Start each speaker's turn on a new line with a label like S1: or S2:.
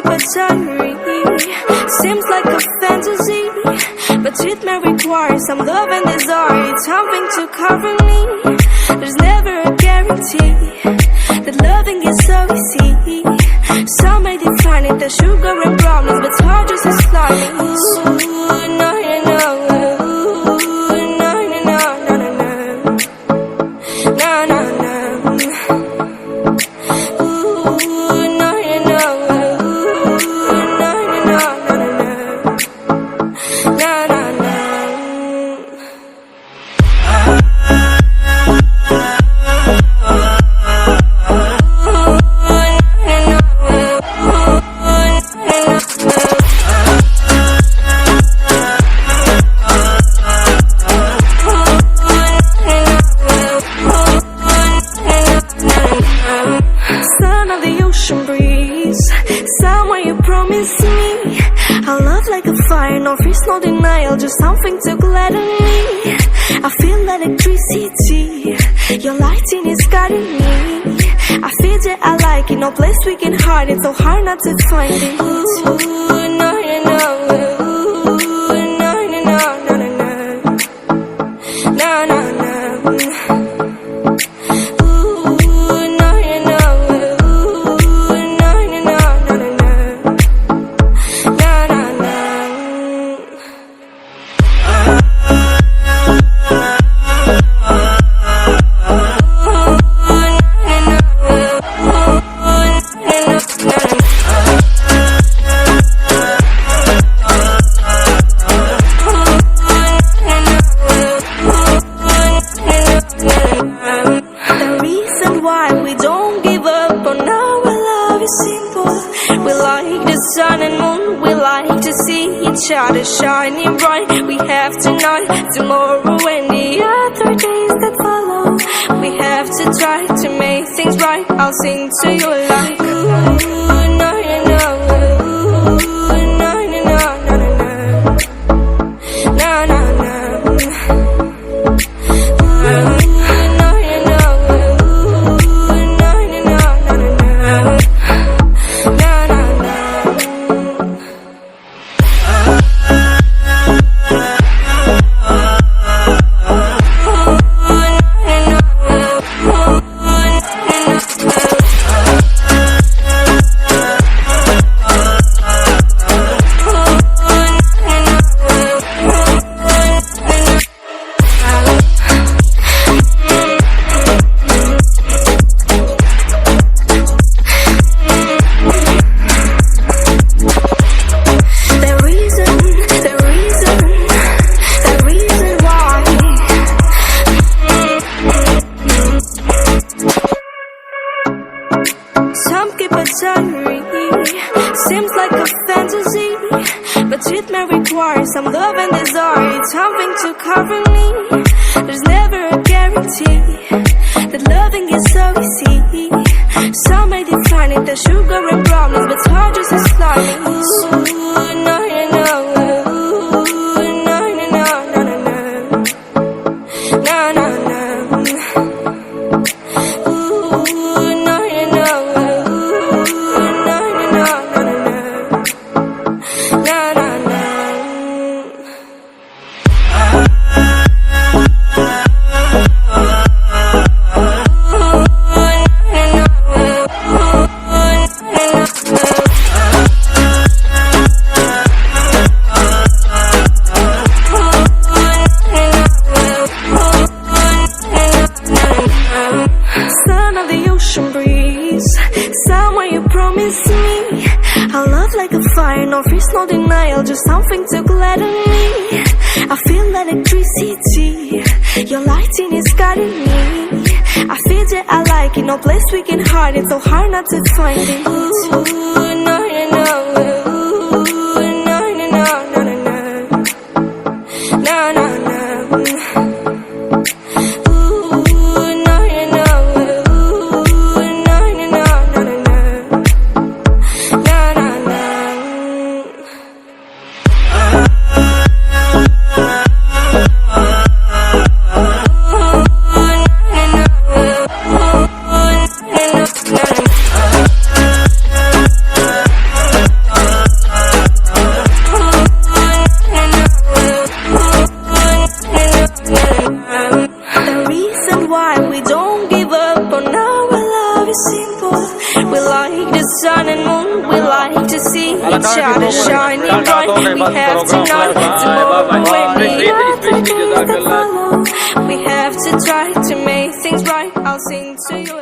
S1: keep a diary. Seems like a fantasy, but it may require some love and desire. It's something to cover me. There's never a guarantee that loving is so easy. Some may define it as sugar and brownies, but hard just as slimy. Ooh, no, no, no. Ooh, no, no, no, no, no, no. No, no, no. Son of the ocean breeze, somewhere you promised me a love like a fire, no fears, no denial, just something to gladden me. I feel electricity, your lighting is guiding me. I feel that I like it, no place we can hide it, so hard not to find it. Ooh, no, no, no. Ooh, no, no, no, no, no, no. No, no, no. We like the sun and moon, we like to see each other shining bright. We have tonight, tomorrow and the other days that follow. We have to try to make things right. I'll sing to you like ooh, no, no, no. Ooh, no, no, no, no, no, no. No, no, no. Some keep a diary, seems like a fantasy, but it may require some love and desire. It's something to cover me. There's never a guarantee that loving is so easy. Some may define it as sugar and brownies, but hard just as slimy. Ooh, no, no, no. Ooh, no, no, no, no, no, no. No, no, no. Son of the ocean breeze, somewhere you promised me a love like a fire, no fears, no denial, just something to gladden me. I feel electricity, your lighting is guiding me. I feel that I like it, no place we can hide it, so hard not to find it. Ooh, no, no, no. Ooh, no, no, no, no, no, no. No, no, no. like the sun and moon. We like to see each other shining bright. We have tonight, tomorrow, when we have to try to make things right. I'll sing to you.